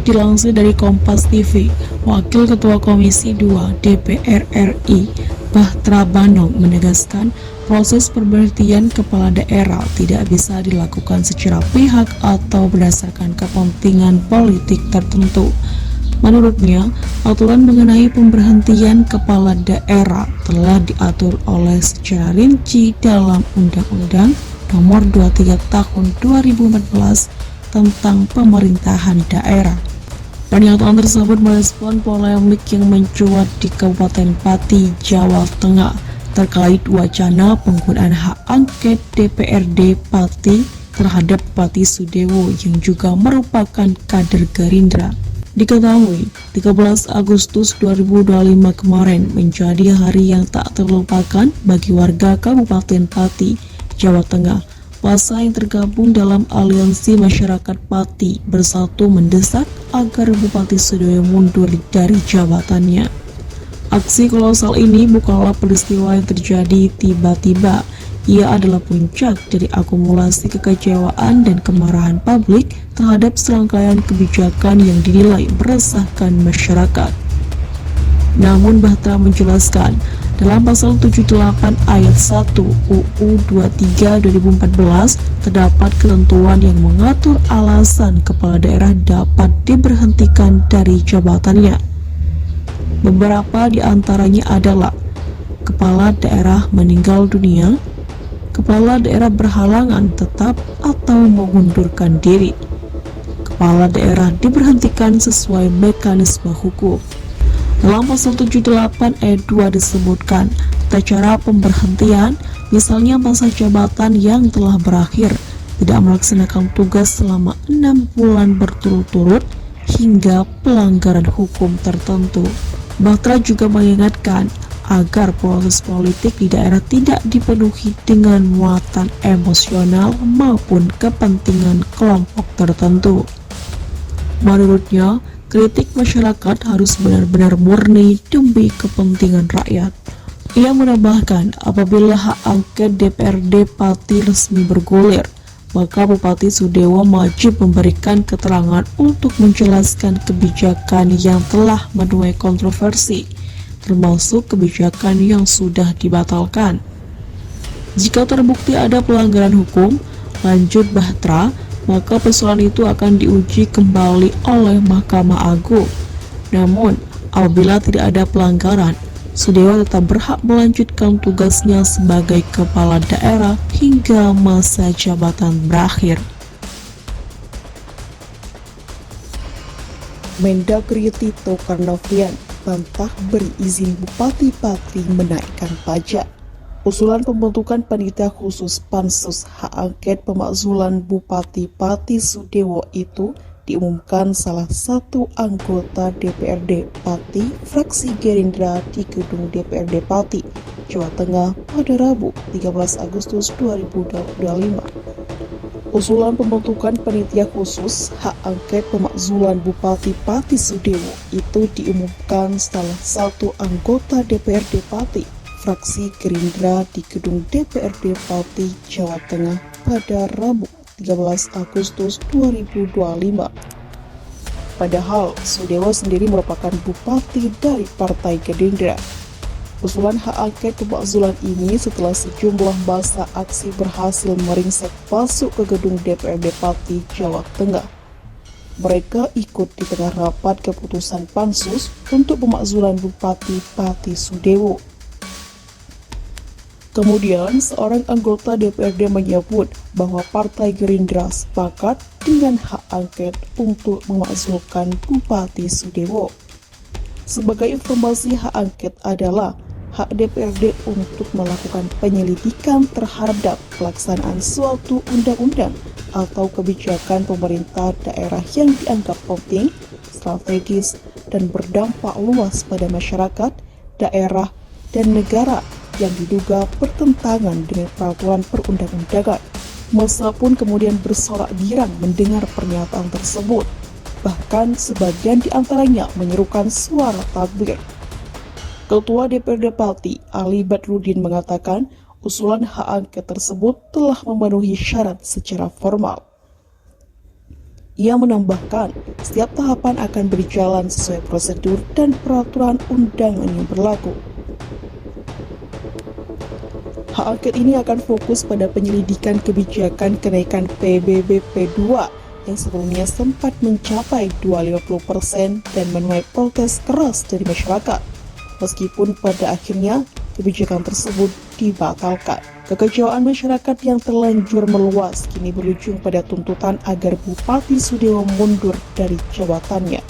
Dilansir dari Kompas TV, Wakil Ketua Komisi 2 DPR RI, Bahtra Banong menegaskan proses pemberhentian kepala daerah tidak bisa dilakukan secara pihak atau berdasarkan kepentingan politik tertentu. Menurutnya, aturan mengenai pemberhentian kepala daerah telah diatur oleh secara rinci dalam Undang-Undang Nomor 23 Tahun 2014 tentang pemerintahan daerah. Pernyataan tersebut merespon polemik yang mencuat di Kabupaten Pati, Jawa Tengah terkait wacana penggunaan hak angket DPRD Pati terhadap Bupati Sudewo yang juga merupakan kader Gerindra. Diketahui, 13 Agustus 2025 kemarin menjadi hari yang tak terlupakan bagi warga Kabupaten Pati, Jawa Tengah. Masa yang tergabung dalam Aliansi Masyarakat Pati Bersatu mendesak agar Bupati Sudewo mundur dari jabatannya. Aksi kolosal ini bukanlah peristiwa yang terjadi tiba-tiba. Ia adalah puncak dari akumulasi kekecewaan dan kemarahan publik terhadap serangkaian kebijakan yang dinilai meresahkan masyarakat. Namun Bahtra menjelaskan, dalam pasal 78 ayat 1 UU 23 2014 terdapat ketentuan yang mengatur alasan kepala daerah dapat diberhentikan dari jabatannya. Beberapa di antaranya adalah kepala daerah meninggal dunia, kepala daerah berhalangan tetap atau mengundurkan diri, kepala daerah diberhentikan sesuai mekanisme hukum. Dalam pasal 78 ayat 2 disebutkan tata cara pemberhentian, misalnya masa jabatan yang telah berakhir, tidak melaksanakan tugas selama 6 bulan berturut-turut, hingga pelanggaran hukum tertentu. Bahtra juga mengingatkan agar proses politik di daerah tidak dipenuhi dengan muatan emosional maupun kepentingan kelompok tertentu. Menurutnya, kritik masyarakat harus benar-benar murni demi kepentingan rakyat. Ia menambahkan, apabila hak angket DPRD Pati resmi bergulir, maka Bupati Sudewo wajib memberikan keterangan untuk menjelaskan kebijakan yang telah menuai kontroversi, termasuk kebijakan yang sudah dibatalkan. Jika terbukti ada pelanggaran hukum, lanjut Bahtra, maka persoalan itu akan diuji kembali oleh Mahkamah Agung. Namun, apabila tidak ada pelanggaran, Sudewo tetap berhak melanjutkan tugasnya sebagai kepala daerah hingga masa jabatan berakhir. Mendagri Tito Karnavian bantah beri izin Bupati Pati menaikkan pajak. Usulan pembentukan panitia khusus Pansus Hak Angket Pemakzulan Bupati Pati Sudewo itu diumumkan salah satu anggota DPRD Pati fraksi Gerindra di gedung DPRD Pati, Jawa Tengah pada Rabu 13 Agustus 2025. Usulan pembentukan panitia khusus Hak Angket Pemakzulan Bupati Pati Sudewo itu diumumkan salah satu anggota DPRD Pati fraksi Gerindra di gedung DPRD Pati, Jawa Tengah pada Rabu 13 Agustus 2025. Padahal Sudewo sendiri merupakan bupati dari Partai Gerindra. Usulan hak angket pemakzulan ini setelah sejumlah massa aksi berhasil meringsek masuk ke gedung DPRD Pati, Jawa Tengah. Mereka ikut di tengah rapat keputusan Pansus untuk pemakzulan Bupati Pati Sudewo. Kemudian, seorang anggota DPRD menyebut bahwa Partai Gerindra sepakat dengan hak angket untuk memakzulkan Bupati Sudewo. Sebagai informasi, hak angket adalah hak DPRD untuk melakukan penyelidikan terhadap pelaksanaan suatu undang-undang atau kebijakan pemerintah daerah yang dianggap penting, strategis, dan berdampak luas pada masyarakat, daerah, dan negara yang diduga bertentangan dengan peraturan perundang-undangan. Massa pun kemudian bersorak girang mendengar pernyataan tersebut. Bahkan sebagian di antaranya menyerukan suara takbir. Ketua DPRD Pati, Ali Badrudin, mengatakan usulan hak angket tersebut telah memenuhi syarat secara formal. Ia menambahkan, setiap tahapan akan berjalan sesuai prosedur dan peraturan undangan yang berlaku. Hak angket ini akan fokus pada penyelidikan kebijakan kenaikan PBB P2 yang sebelumnya sempat mencapai 250% dan menuai protes keras dari masyarakat. Meskipun pada akhirnya kebijakan tersebut dibatalkan. Kekecewaan masyarakat yang terlanjur meluas kini berujung pada tuntutan agar Bupati Sudewo mundur dari jabatannya.